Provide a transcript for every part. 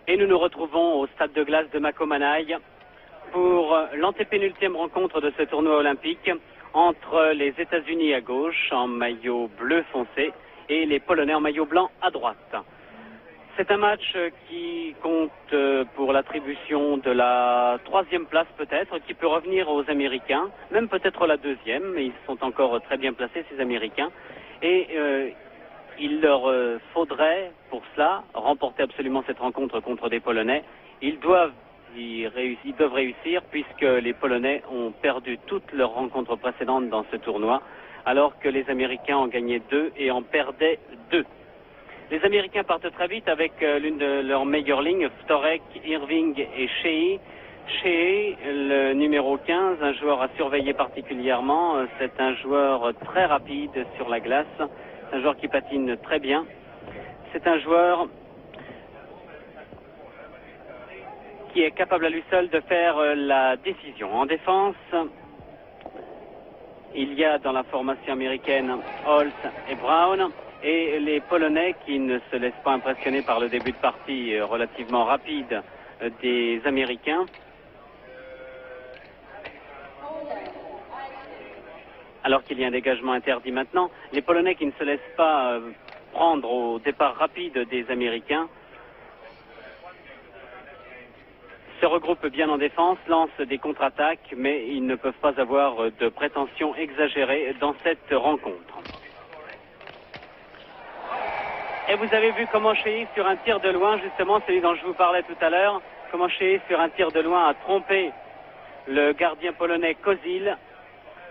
Et nous nous retrouvons au stade de glace de Makomanai pour l'antépénultième rencontre de ce tournoi olympique entre les États-Unis à gauche en maillot bleu foncé et les Polonais en maillot blanc à droite. C'est un match qui compte pour l'attribution de la 3e place peut-être, qui peut revenir aux Américains, même peut-être la 2e, mais ils sont encore très bien placés ces Américains. Et il leur faudrait pour cela remporter absolument cette rencontre contre des Polonais. Ils doivent réussir puisque les Polonais ont perdu toutes leurs rencontres précédentes dans ce tournoi, alors que les Américains en gagnaient 2 et en perdaient 2. Les Américains partent très vite avec l'une de leurs meilleures lignes, Wtorek, Irving et Shea. Shea, le numéro 15, un joueur à surveiller particulièrement. C'est un joueur très rapide sur la glace, un joueur qui patine très bien. C'est un joueur qui est capable à lui seul de faire la décision. En défense, il y a dans la formation américaine Holt et Brown. Et les Polonais qui ne se laissent pas impressionner par le début de partie relativement rapide des Américains. Alors qu'il y a un dégagement interdit maintenant. Les Polonais qui ne se laissent pas prendre au départ rapide des Américains se regroupent bien en défense, lancent des contre-attaques, mais ils ne peuvent pas avoir de prétention exagérée dans cette rencontre. Et vous avez vu comment Shea, sur un tir de loin, justement, celui dont je vous parlais tout à l'heure, comment Shea, sur un tir de loin, a trompé le gardien polonais Kozil.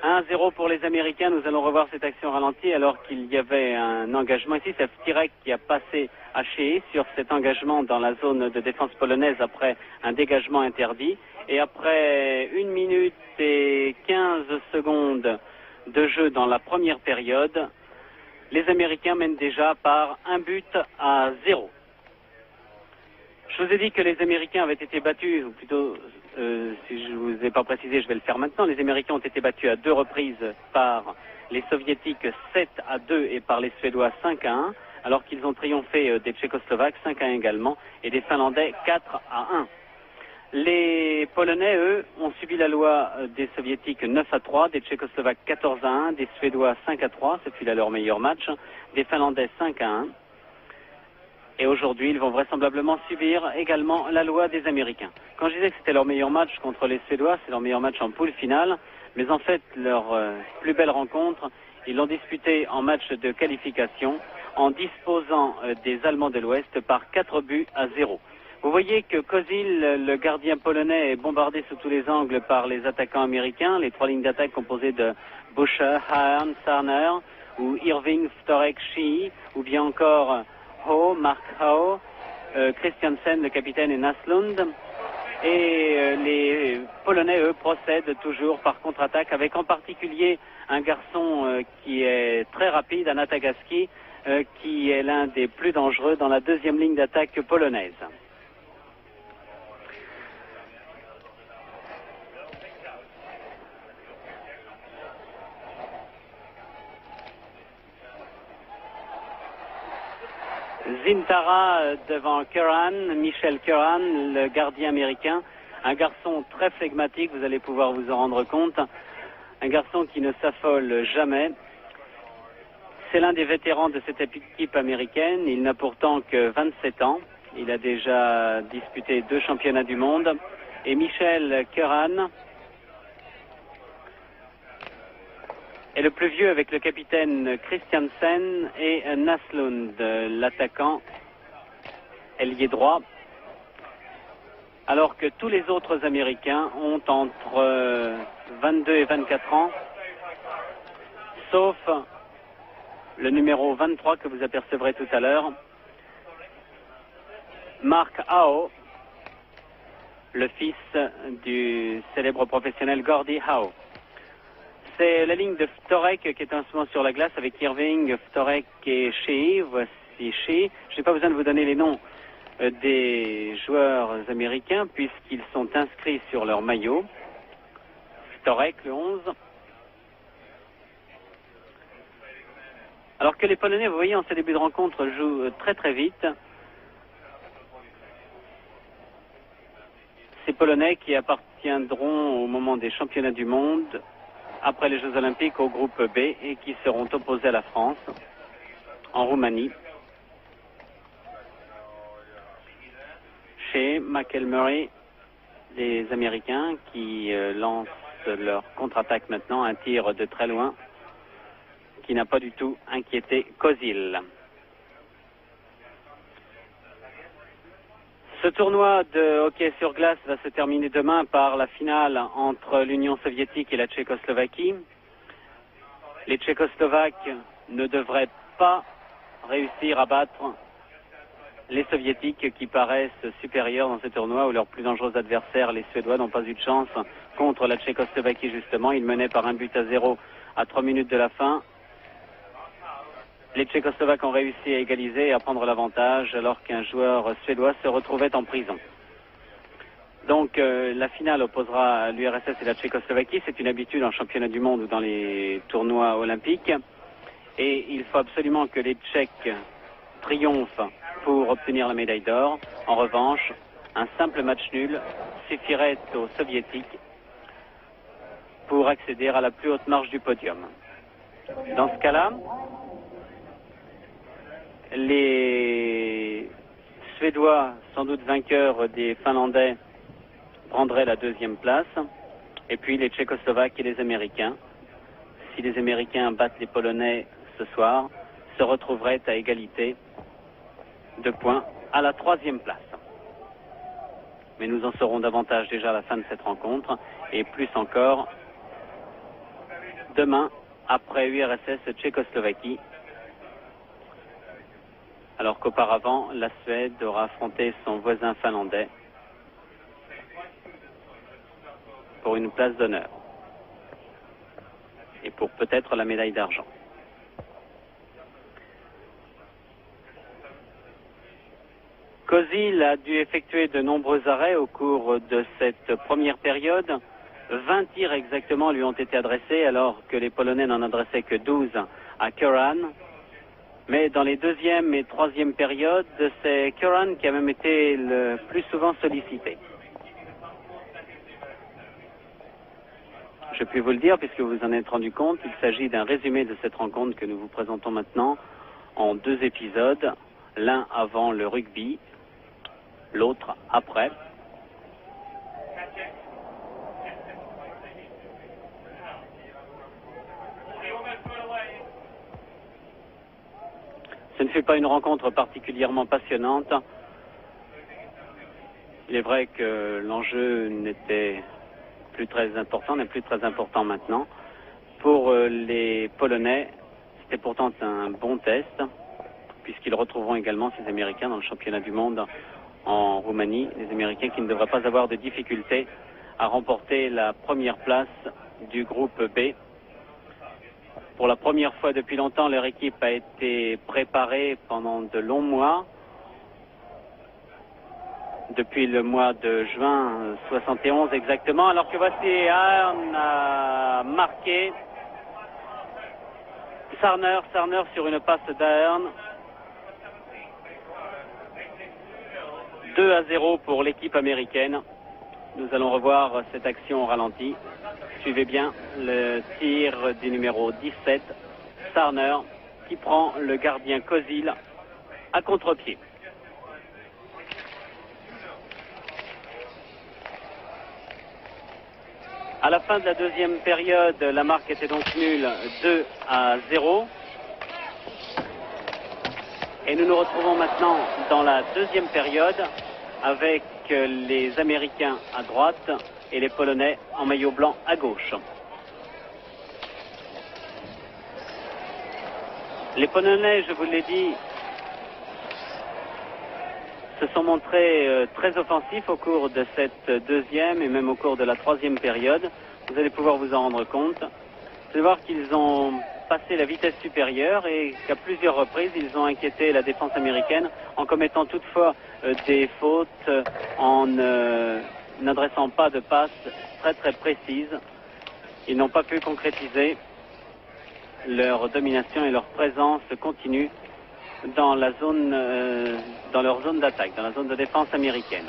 1-0 pour les Américains. Nous allons revoir cette action ralentie alors qu'il y avait un engagement ici. C'est Wtorek qui a passé à Shea sur cet engagement dans la zone de défense polonaise après un dégagement interdit. Et après 1 minute et 15 secondes de jeu dans la première période, les Américains mènent déjà par 1-0. Je vous ai dit que les Américains avaient été battus, ou plutôt, si je ne vous ai pas précisé, je vais le faire maintenant. Les Américains ont été battus à 2 reprises par les Soviétiques 7-2 et par les Suédois 5-1, alors qu'ils ont triomphé des Tchécoslovaques 5-1 également et des Finlandais 4-1. Les Polonais, eux, ont subi la loi des Soviétiques 9-3, des Tchécoslovaques 14-1, des Suédois 5-3, ce fut là leur meilleur match, des Finlandais 5-1. Et aujourd'hui, ils vont vraisemblablement subir également la loi des Américains. Quand je disais que c'était leur meilleur match contre les Suédois, c'est leur meilleur match en poule finale, mais en fait, leur plus belle rencontre, ils l'ont disputée en match de qualification en disposant des Allemands de l'Ouest par 4-0. Vous voyez que Kozil, le gardien polonais, est bombardé sous tous les angles par les attaquants américains, les 3 lignes d'attaque composées de Boucher, Hahn, Sarner, ou Irving, Wtorek, Shea, ou bien encore Mark Howe, Christiansen, le capitaine, et Naslund. Et les Polonais, eux, procèdent toujours par contre-attaque, avec en particulier un garçon qui est très rapide, Anatagaski, qui est l'un des plus dangereux dans la 2e ligne d'attaque polonaise. Zintara devant Curran, Michel Curran, le gardien américain, un garçon très flegmatique, vous allez pouvoir vous en rendre compte, un garçon qui ne s'affole jamais. C'est l'un des vétérans de cette équipe américaine, il n'a pourtant que 27 ans, il a déjà disputé 2 championnats du monde, et Michel Curran est le plus vieux avec le capitaine Christiansen et Naslund, l'attaquant ailier droit, alors que tous les autres Américains ont entre 22 et 24 ans, sauf le numéro 23 que vous apercevrez tout à l'heure, Mark Howe, le fils du célèbre professionnel Gordie Howe. C'est la ligne de Wtorek qui est en ce moment sur la glace avec Irving, Wtorek et Shea. Voici Shea. Je n'ai pas besoin de vous donner les noms des joueurs américains puisqu'ils sont inscrits sur leur maillot. Wtorek, le 11. Alors que les Polonais, vous voyez, en ce début de rencontre, jouent très très vite. ces Polonais qui appartiendront au moment des championnats du monde, après les Jeux Olympiques, au groupe B et qui seront opposés à la France en Roumanie. Chez McElmurray, les Américains qui lancent leur contre-attaque maintenant, un tir de très loin qui n'a pas du tout inquiété Kozil. Ce tournoi de hockey sur glace va se terminer demain par la finale entre l'Union soviétique et la Tchécoslovaquie. Les Tchécoslovaques ne devraient pas réussir à battre les Soviétiques qui paraissent supérieurs dans ce tournoi où leurs plus dangereux adversaires, les Suédois, n'ont pas eu de chance contre la Tchécoslovaquie justement. Ils menaient par 1-0 à 3 minutes de la fin. Les Tchécoslovaques ont réussi à égaliser et à prendre l'avantage alors qu'un joueur suédois se retrouvait en prison. Donc la finale opposera l'URSS et la Tchécoslovaquie. C'est une habitude en championnat du monde ou dans les tournois olympiques. Et il faut absolument que les Tchèques triomphent pour obtenir la médaille d'or. En revanche, un simple match nul suffirait aux Soviétiques pour accéder à la plus haute marche du podium. Dans ce cas-là, les Suédois, sans doute vainqueurs des Finlandais, prendraient la deuxième place. Et puis les Tchécoslovaques et les Américains, si les Américains battent les Polonais ce soir, se retrouveraient à égalité de points à la troisième place. Mais nous en saurons davantage déjà à la fin de cette rencontre et plus encore demain après URSS Tchécoslovaquie, alors qu'auparavant la Suède aura affronté son voisin finlandais pour une place d'honneur et pour peut-être la médaille d'argent. Kozil a dû effectuer de nombreux arrêts au cours de cette première période. 20 tirs exactement lui ont été adressés alors que les Polonais n'en adressaient que 12 à Curran. Mais dans les deuxième et troisième périodes, c'est Curran qui a même été le plus souvent sollicité. Je puis vous le dire puisque vous en êtes rendu compte, il s'agit d'un résumé de cette rencontre que nous vous présentons maintenant en 2 épisodes, l'un avant le rugby, l'autre après. Ce ne fut pas une rencontre particulièrement passionnante. Il est vrai que l'enjeu n'était plus très important, n'est plus très important maintenant. Pour les Polonais, c'était pourtant un bon test, puisqu'ils retrouveront également ces Américains dans le championnat du monde en Roumanie, les Américains qui ne devraient pas avoir de difficulté à remporter la première place du groupe B. Pour la première fois depuis longtemps, leur équipe a été préparée pendant de longs mois. Depuis le mois de juin 71 exactement, alors que voici Arn a marqué. Sarner sur une passe d'Ahern. 2-0 pour l'équipe américaine. Nous allons revoir cette action au ralenti. Suivez bien le tir du numéro 17, Sarner, qui prend le gardien Kozil à contre-pied. À la fin de la deuxième période, la marque était donc nulle, 2-0. Et nous nous retrouvons maintenant dans la deuxième période avec les Américains à droite et les Polonais en maillot blanc à gauche. Les Polonais, je vous l'ai dit, se sont montrés très offensifs au cours de cette deuxième et même au cours de la troisième période. Vous allez pouvoir vous en rendre compte. C'est de voir qu'ils ont passé la vitesse supérieure et qu'à plusieurs reprises, ils ont inquiété la défense américaine en commettant toutefois des fautes, en n'adressant pas de passes très précises. Ils n'ont pas pu concrétiser leur domination et leur présence continue dans la zone, dans leur zone d'attaque, dans la zone de défense américaine.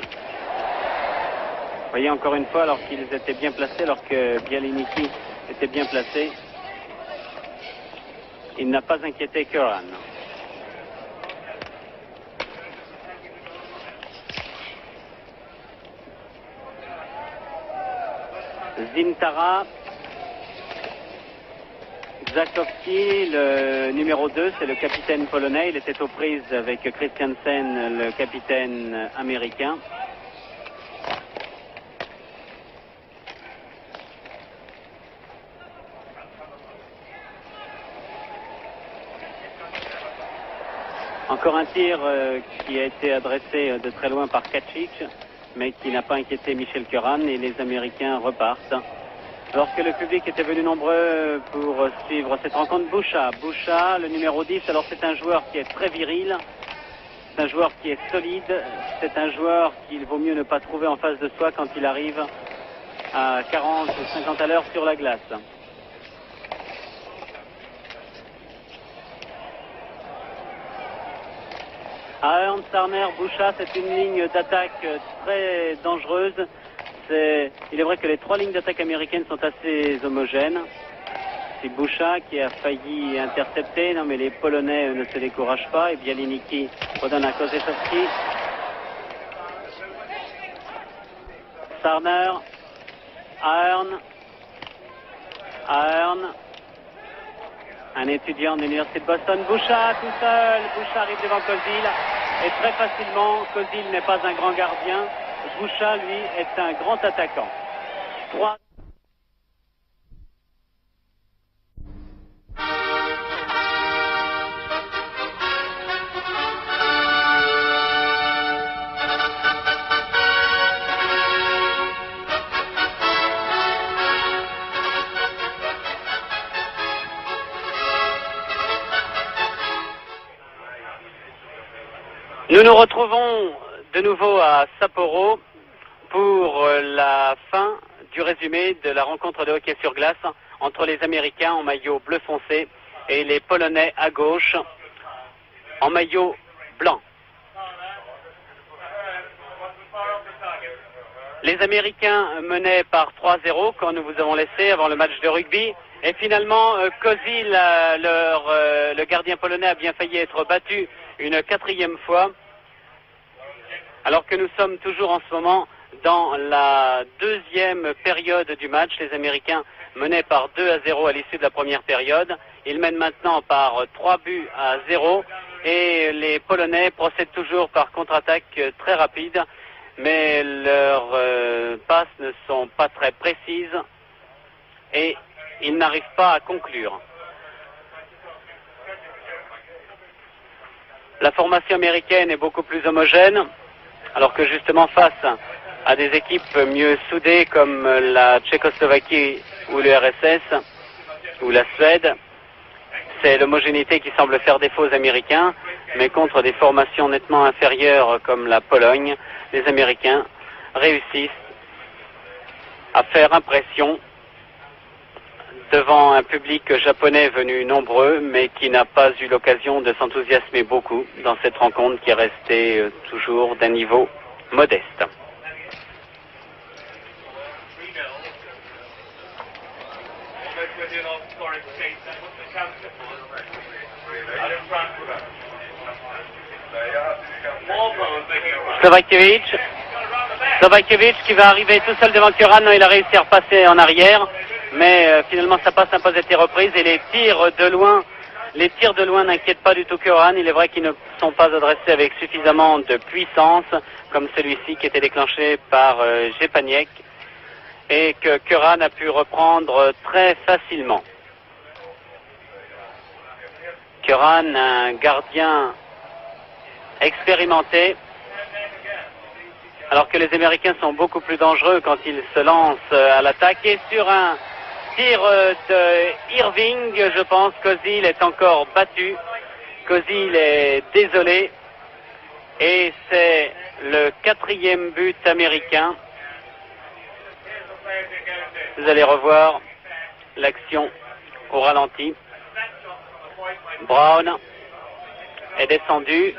Vous voyez encore une fois, alors qu'ils étaient bien placés, alors que Bialiniki était bien placé, il n'a pas inquiété Curran. Zintara, Zakowski, le numéro 2, c'est le capitaine polonais. Il était aux prises avec Christiansen, le capitaine américain. Encore un tir qui a été adressé de très loin par Kacic, mais qui n'a pas inquiété Michel Curran, et les Américains repartent. Lorsque le public était venu nombreux pour suivre cette rencontre, Boucha, le numéro 10, alors c'est un joueur qui est très viril, c'est un joueur qui est solide, c'est un joueur qu'il vaut mieux ne pas trouver en face de soi quand il arrive à 40 ou 50 à l'heure sur la glace. Ahern, Sarner, Boucha, c'est une ligne d'attaque très dangereuse. Il est vrai que les trois lignes d'attaque américaines sont assez homogènes. C'est Boucha qui a failli intercepter, non mais les Polonais ne se découragent pas, et Bialiniki redonne à Kozetsowski. Sarner, Ahern, un étudiant de l'université de Boston. Boucha tout seul, Boucha arrive devant Kozil, et très facilement, Kozil n'est pas un grand gardien, Boucha lui est un grand attaquant. 3. Nous nous retrouvons de nouveau à Sapporo pour la fin du résumé de la rencontre de hockey sur glace entre les Américains en maillot bleu foncé et les Polonais à gauche en maillot blanc. Les Américains menaient par 3-0 quand nous vous avons laissé avant le match de rugby. Et finalement, Kozil, le gardien polonais, a bien failli être battu une quatrième fois. Alors que nous sommes toujours en ce moment dans la deuxième période du match. Les Américains menaient par 2-0 à l'issue de la première période. Ils mènent maintenant par 3-0 et les Polonais procèdent toujours par contre-attaque très rapide, mais leurs passes ne sont pas très précises et ils n'arrivent pas à conclure. La formation américaine est beaucoup plus homogène, alors que justement face à des équipes mieux soudées comme la Tchécoslovaquie ou l'URSS ou la Suède, c'est l'homogénéité qui semble faire défaut aux Américains, mais contre des formations nettement inférieures comme la Pologne, les Américains réussissent à faire impression devant un public japonais venu nombreux, mais qui n'a pas eu l'occasion de s'enthousiasmer beaucoup dans cette rencontre qui est restée toujours d'un niveau modeste. Slovakiewicz qui va arriver tout seul devant Curran. Il a réussi à repasser en arrière, mais finalement sa passe n'a pas été reprise et les tirs de loin n'inquiètent pas du tout Curran. Il est vrai qu'ils ne sont pas adressés avec suffisamment de puissance, comme celui-ci qui était déclenché par Jepaniek et que Curran a pu reprendre très facilement. Curran, un gardien expérimenté, alors que les Américains sont beaucoup plus dangereux quand ils se lancent à l'attaque. Et sur un tir de Irving, je pense, Kozil est encore battu. Kozil est désolé. Et c'est le 4e but américain. Vous allez revoir l'action au ralenti. Brown est descendu.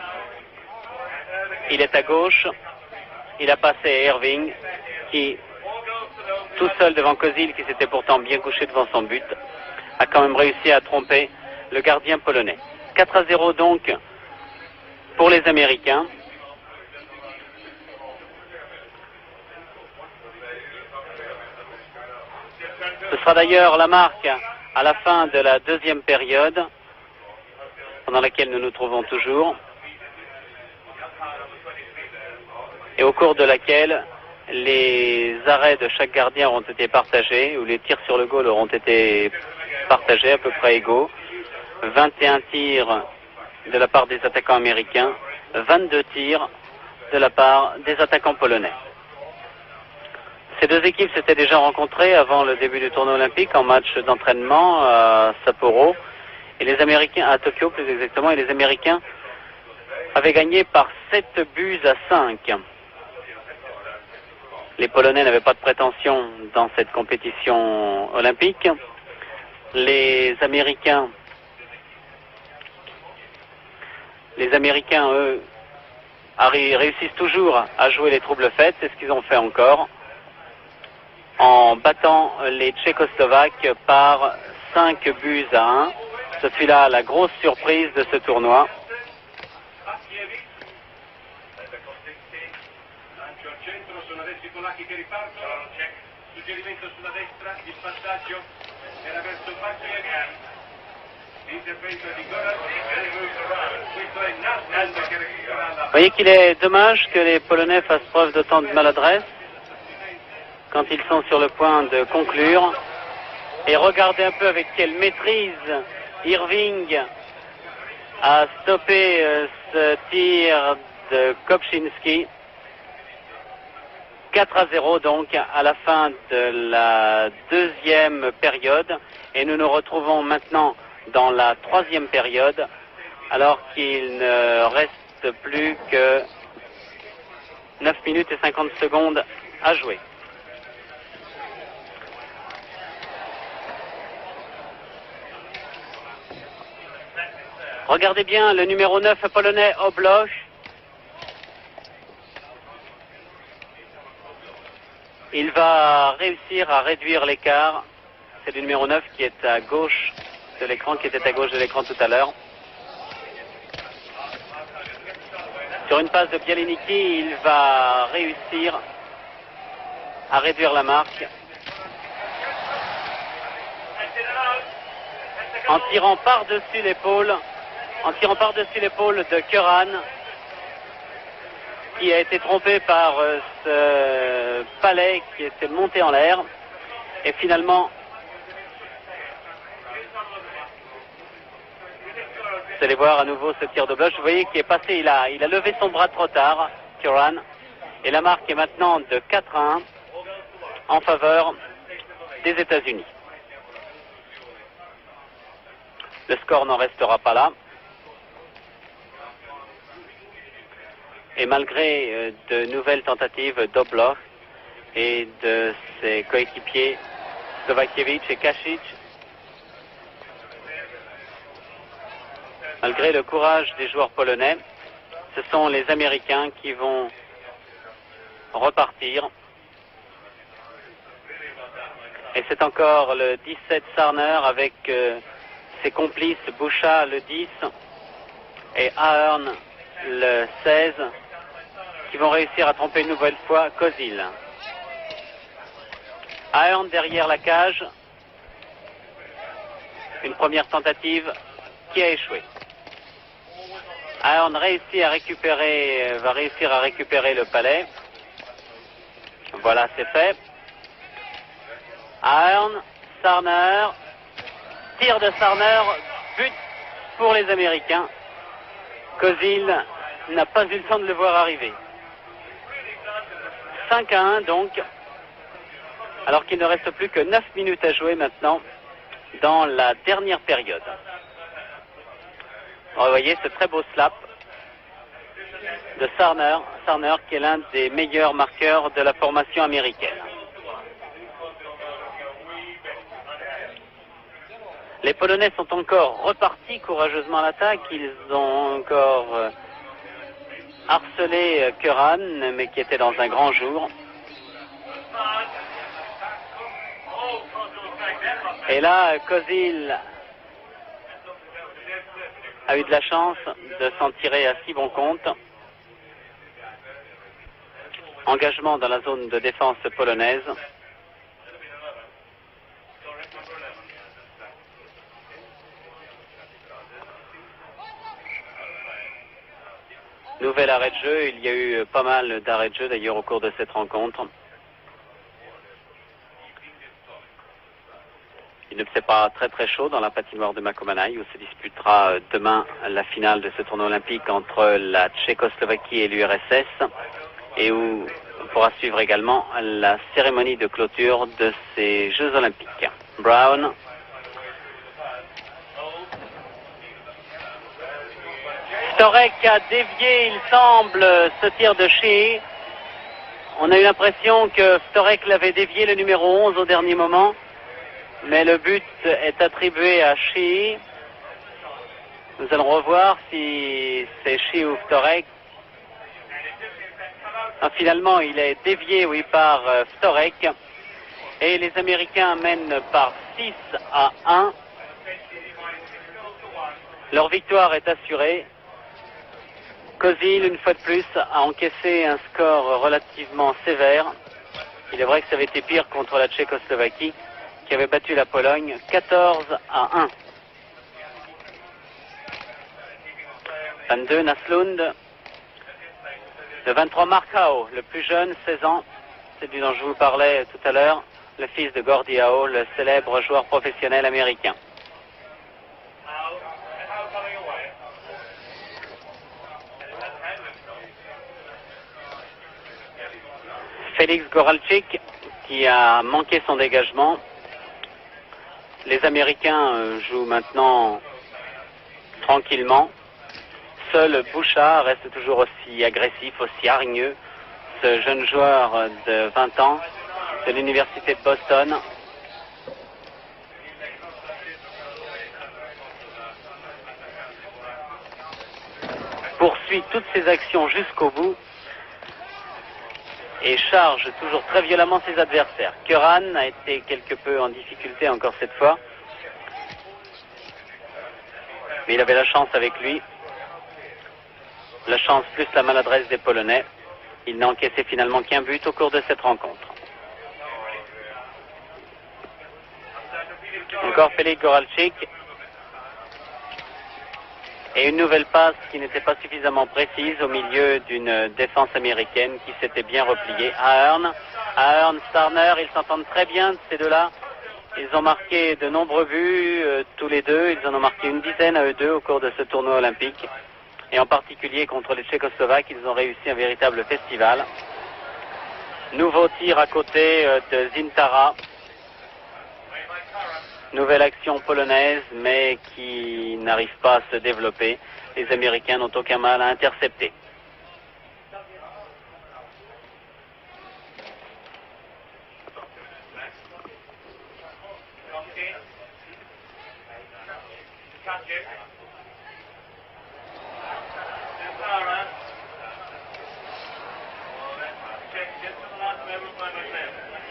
Il est à gauche. Il a passé Irving. qui, tout seul devant Kozil, qui s'était pourtant bien couché devant son but, a quand même réussi à tromper le gardien polonais. 4-0 donc pour les Américains. Ce sera d'ailleurs la marque à la fin de la deuxième période, pendant laquelle nous nous trouvons toujours, et au cours de laquelle les arrêts de chaque gardien auront été partagés, ou les tirs sur le goal auront été partagés à peu près égaux. 21 tirs de la part des attaquants américains, 22 tirs de la part des attaquants polonais. Ces deux équipes s'étaient déjà rencontrées avant le début du tournoi olympique en match d'entraînement à Sapporo, et les Américains, à Tokyo plus exactement, et les Américains avaient gagné par 7-5. Les Polonais n'avaient pas de prétention dans cette compétition olympique. Les Américains, eux, réussissent toujours à jouer les troubles faites. C'est ce qu'ils ont fait encore, en battant les Tchécoslovaques par 5-1. Ce fut là la grosse surprise de ce tournoi. Vous voyez qu'il est dommage que les Polonais fassent preuve d'autant de maladresse quand ils sont sur le point de conclure. Et regardez un peu avec quelle maîtrise Irving a stoppé ce tir de Kopczynski. 4-0 donc à la fin de la deuxième période, et nous nous retrouvons maintenant dans la troisième période, alors qu'il ne reste plus que 9 minutes et 50 secondes à jouer. Regardez bien le numéro 9 polonais, Obloch. Il va réussir à réduire l'écart. C'est le numéro 9 qui est à gauche de l'écran, qui était à gauche de l'écran tout à l'heure. Sur une passe de Bieliniki, il va réussir à réduire la marque en tirant par-dessus l'épaule, de Curran, qui a été trompé par ce palais qui était monté en l'air. Et finalement, vous allez voir à nouveau ce tir de bloc. Vous voyez qu'il est passé, il a levé son bras trop tard, Curran. Et la marque est maintenant de 4-1 en faveur des États-Unis. Le score n'en restera pas là. Et malgré de nouvelles tentatives d'Obloch et de ses coéquipiers Kovakiewicz et Kasic, malgré le courage des joueurs polonais, ce sont les Américains qui vont repartir. Et c'est encore le 17 Sarner avec ses complices Boucha le 10 et Ahern le 16 qui vont réussir à tromper une nouvelle fois Kozil. Ahern derrière la cage. Une première tentative qui a échoué. Ahern va réussir à récupérer le palais. Voilà, c'est fait. Ahern, Sarner, tir de Sarner, but pour les Américains. Kozil n'a pas eu le temps de le voir arriver. 5-1 donc, alors qu'il ne reste plus que 9 minutes à jouer maintenant dans la dernière période. Alors, vous voyez ce très beau slap de Sarner, qui est l'un des meilleurs marqueurs de la formation américaine. Les Polonais sont encore repartis courageusement à l'attaque. Ils ont encore harcelé Curran, mais qui était dans un grand jour. Et là, Kozil a eu de la chance de s'en tirer à si bon compte. Engagement dans la zone de défense polonaise. Nouvel arrêt de jeu. Il y a eu pas mal d'arrêts de jeu d'ailleurs au cours de cette rencontre. Il ne fait pas très très chaud dans la patinoire de Makomanai où se disputera demain la finale de ce tournoi olympique entre la Tchécoslovaquie et l'URSS et où on pourra suivre également la cérémonie de clôture de ces Jeux olympiques. Brown. Storek a dévié, il semble, ce tir de Shih. On a eu l'impression que Storek l'avait dévié, le numéro 11, au dernier moment. Mais le but est attribué à Shih. Nous allons revoir si c'est Shih ou Storek. Finalement, il est dévié, oui, par Storek. Et les Américains mènent par 6-1. Leur victoire est assurée. Kozil, une fois de plus, a encaissé un score relativement sévère. Il est vrai que ça avait été pire contre la Tchécoslovaquie, qui avait battu la Pologne 14-1. 22, Naslund. Le 23, Mark Howe, le plus jeune, 16 ans. C'est celui dont je vous parlais tout à l'heure, le fils de Gordie Howe, le célèbre joueur professionnel américain. Félix Goralczyk, qui a manqué son dégagement. Les Américains jouent maintenant tranquillement. Seul Bouchard reste toujours aussi agressif, aussi hargneux. Ce jeune joueur de 20 ans de l'université de Boston. Poursuit toutes ses actions jusqu'au bout et charge toujours très violemment ses adversaires. Curran a été quelque peu en difficulté encore cette fois. Mais il avait la chance avec lui. La chance plus la maladresse des Polonais. Il n'a encaissé finalement qu'un but au cours de cette rencontre. Encore Félix Goralczyk. Et une nouvelle passe qui n'était pas suffisamment précise au milieu d'une défense américaine qui s'était bien repliée. Ahern, Starner, ils s'entendent très bien ces deux-là. Ils ont marqué de nombreux buts, tous les deux. Ils en ont marqué une dizaine à eux deux au cours de ce tournoi olympique. Et en particulier contre les Tchécoslovaques, ils ont réussi un véritable festival. Nouveau tir à côté de Zintara. Nouvelle action polonaise, mais qui n'arrive pas à se développer. Les Américains n'ont aucun mal à intercepter.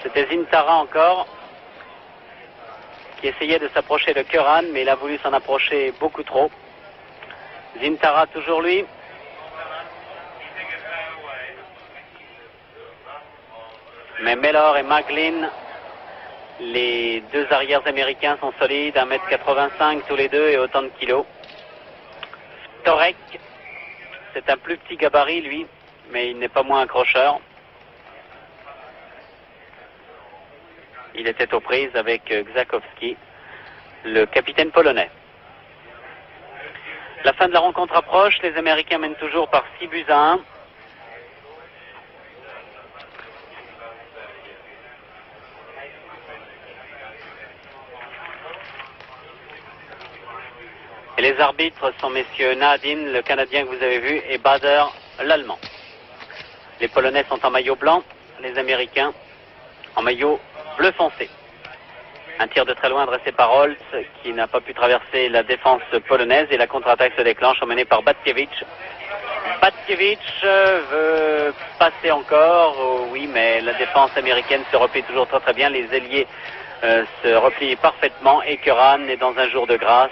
C'était Zintara encore, qui essayait de s'approcher de Curran, mais il a voulu s'en approcher beaucoup trop. Zintara, toujours lui. Mais Mellor et Maglin, les deux arrières américains sont solides, 1m85 tous les deux et autant de kilos. Storek, c'est un plus petit gabarit lui, mais il n'est pas moins accrocheur. Il était aux prises avec Gzakowski, le capitaine polonais. La fin de la rencontre approche, les Américains mènent toujours par 6-1. Et les arbitres sont messieurs Nadine, le Canadien que vous avez vu, et Bader, l'Allemand. Les Polonais sont en maillot blanc, les Américains en maillot bleu foncé. Un tir de très loin dressé par Holtz qui n'a pas pu traverser la défense polonaise et la contre-attaque se déclenche emmenée par Batkiewicz. Batkiewicz veut passer encore, oui, mais la défense américaine se replie toujours très très bien. Les ailiers se replie parfaitement et Curran est dans un jour de grâce.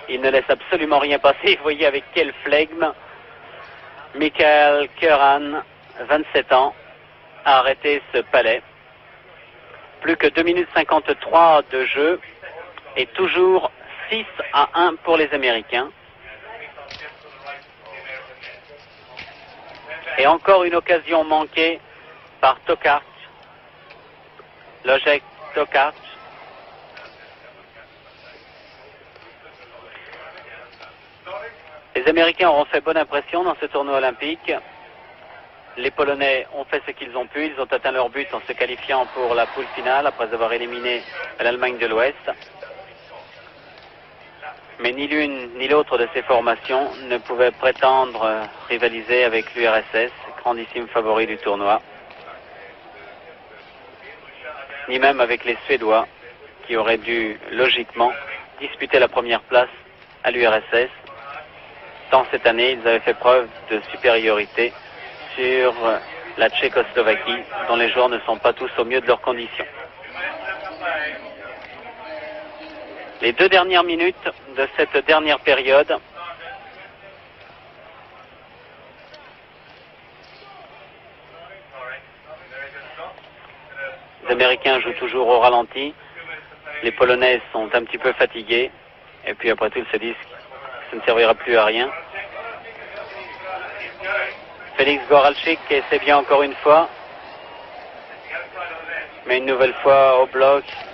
Il ne laisse absolument rien passer. Vous voyez avec quel flegme Michael Curran, 27 ans, a arrêté ce palais. Plus que 2 minutes 53 de jeu et toujours 6-1 pour les Américains. Et encore une occasion manquée par Tokarczuk. Lojek Tokarczuk. Les Américains auront fait bonne impression dans ce tournoi olympique. Les Polonais ont fait ce qu'ils ont pu. Ils ont atteint leur but en se qualifiant pour la poule finale après avoir éliminé l'Allemagne de l'Ouest. Mais ni l'une ni l'autre de ces formations ne pouvaient prétendre rivaliser avec l'URSS, grandissime favori du tournoi. Ni même avec les Suédois, qui auraient dû logiquement disputer la première place à l'URSS. Tant cette année, ils avaient fait preuve de supériorité sur la Tchécoslovaquie, dont les joueurs ne sont pas tous au mieux de leurs conditions. Les 2 dernières minutes de cette dernière période. Les Américains jouent toujours au ralenti. Les Polonais sont un petit peu fatigués. Et puis après tout, ils se disent que ça ne servira plus à rien. Félix Goralczyk essaie bien encore une fois. Mais une nouvelle fois,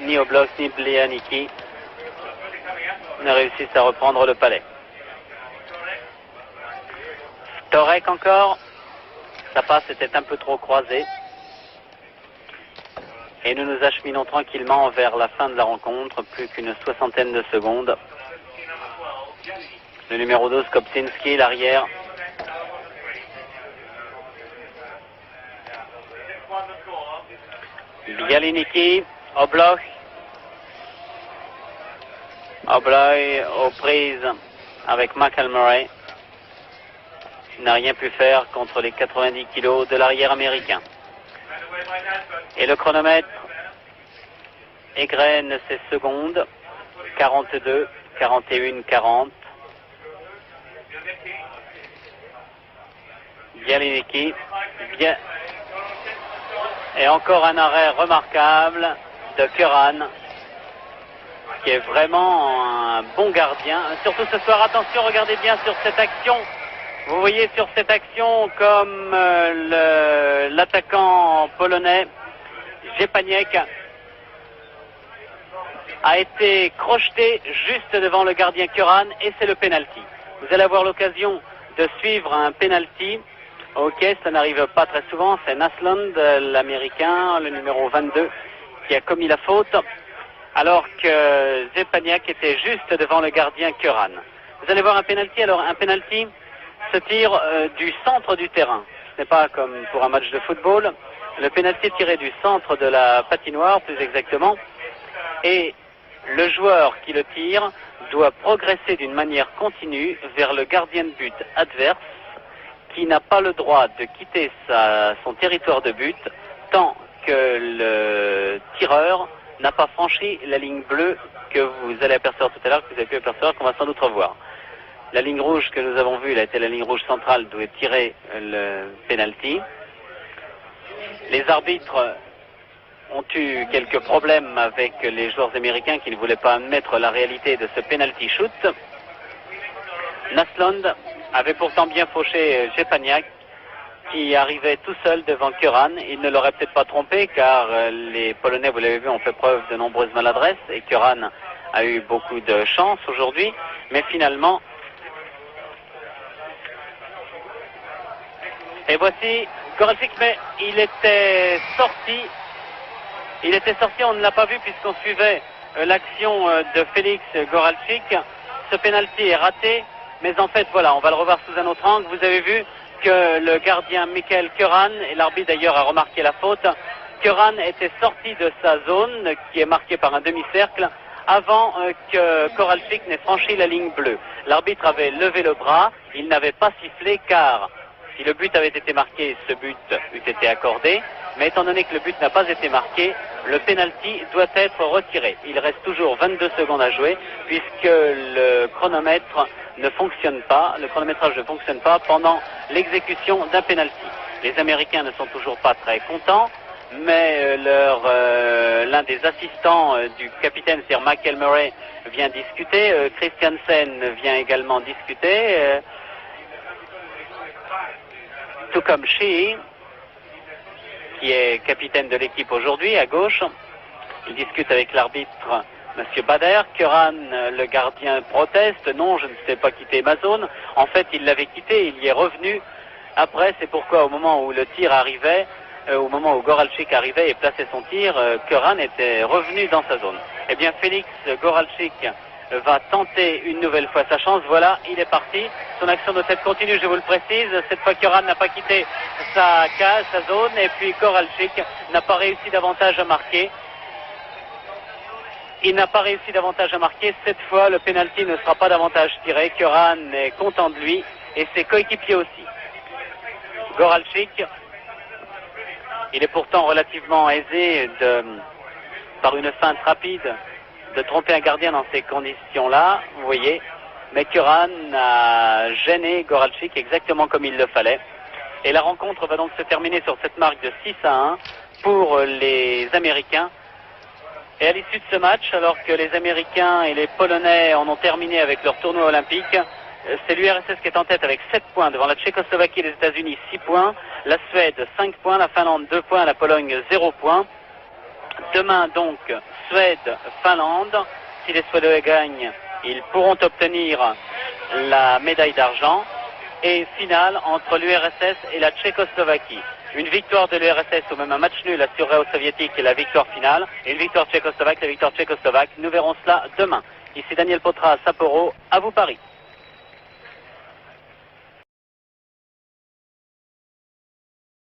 ni Oblok ni Blianiki ne réussissent à reprendre le palais. Torek encore. Sa passe était un peu trop croisée. Et nous nous acheminons tranquillement vers la fin de la rencontre, plus qu'une soixantaine de secondes. Le numéro 12, Kopczynski, l'arrière. Bialiniki, Oblok. Oblok aux prises avec McElmurray. Il n'a rien pu faire contre les 90 kilos de l'arrière américain. Et le chronomètre égrène ses secondes. 42, 41, 40. Bialiniki. Et encore un arrêt remarquable de Curran, qui est vraiment un bon gardien. Surtout ce soir, attention, regardez bien sur cette action. Vous voyez sur cette action comme l'attaquant polonais, Jepaniek, a été crocheté juste devant le gardien Curran et c'est le penalty. Vous allez avoir l'occasion de suivre un penalty. Ok, ça n'arrive pas très souvent. C'est Naslund, l'Américain, le numéro 22, qui a commis la faute, alors que Jepaniek était juste devant le gardien Curran. Vous allez voir un penalty. Alors un penalty se tire du centre du terrain. Ce n'est pas comme pour un match de football. Le penalty est tiré du centre de la patinoire, plus exactement. Et le joueur qui le tire doit progresser d'une manière continue vers le gardien de but adverse, qui n'a pas le droit de quitter son territoire de but tant que le tireur n'a pas franchi la ligne bleue que vous allez apercevoir tout à l'heure, que vous avez pu apercevoir, qu'on va sans doute revoir. La ligne rouge que nous avons vue, elle a été la ligne rouge centrale d'où est tiré le penalty. Les arbitres ont eu quelques problèmes avec les joueurs américains qui ne voulaient pas admettre la réalité de ce penalty shoot. Naslund avait pourtant bien fauché Jepaniek, qui arrivait tout seul devant Curran. Il ne l'aurait peut-être pas trompé, car les Polonais, vous l'avez vu, ont fait preuve de nombreuses maladresses, et Curran a eu beaucoup de chance aujourd'hui. Mais finalement, et voici Goralczyk, mais il était sorti, on ne l'a pas vu puisqu'on suivait l'action de Félix Goralczyk. Ce penalty est raté. Mais en fait, voilà, on va le revoir sous un autre angle. Vous avez vu que le gardien Michael Curran, et l'arbitre d'ailleurs a remarqué la faute, Curran était sorti de sa zone, qui est marquée par un demi-cercle, avant que Goralczyk n'ait franchi la ligne bleue. L'arbitre avait levé le bras, il n'avait pas sifflé, car si le but avait été marqué, ce but eût été accordé. Mais étant donné que le but n'a pas été marqué, le penalty doit être retiré. Il reste toujours 22 secondes à jouer puisque le chronomètre ne fonctionne pas, le chronométrage ne fonctionne pas pendant l'exécution d'un penalty. Les Américains ne sont toujours pas très contents, mais l'un des assistants du capitaine, Sir Michael Murray, vient discuter. Christiansen vient également discuter, tout comme Sheehy, qui est capitaine de l'équipe aujourd'hui, à gauche. Il discute avec l'arbitre, Monsieur Bader. Curran, le gardien, proteste. Non, je ne sais pas quitter ma zone. En fait, il l'avait quitté, il y est revenu. Après, c'est pourquoi au moment où le tir arrivait, au moment où Goralchik arrivait et plaçait son tir, Curran était revenu dans sa zone. Eh bien, Félix Goralchik va tenter une nouvelle fois sa chance. Voilà, il est parti. Son action de tête continue, je vous le précise. Cette fois, Curran n'a pas quitté sa case, sa zone, et puis Goralchik n'a pas réussi davantage à marquer. Il n'a pas réussi davantage à marquer. Cette fois, le penalty ne sera pas davantage tiré. Curran est content de lui et ses coéquipiers aussi. Goralchik, il est pourtant relativement aisé par une feinte rapide de tromper un gardien dans ces conditions-là, vous voyez. Mais Curran a gêné Goralchik exactement comme il le fallait. Et la rencontre va donc se terminer sur cette marque de 6-1 pour les Américains. Et à l'issue de ce match, alors que les Américains et les Polonais en ont terminé avec leur tournoi olympique, c'est l'URSS qui est en tête avec 7 points devant la Tchécoslovaquie et les États-Unis 6 points, la Suède 5 points, la Finlande 2 points, la Pologne 0 points. Demain donc, Suède-Finlande. Si les Suédois gagnent, ils pourront obtenir la médaille d'argent. Et finale entre l'URSS et la Tchécoslovaquie. Une victoire de l'URSS ou même un match nul assurerait aux Soviétiques la victoire finale. Et une victoire tchécoslovaque, la victoire tchécoslovaque. Nous verrons cela demain. Ici Daniel Potra à Sapporo. À vous Paris.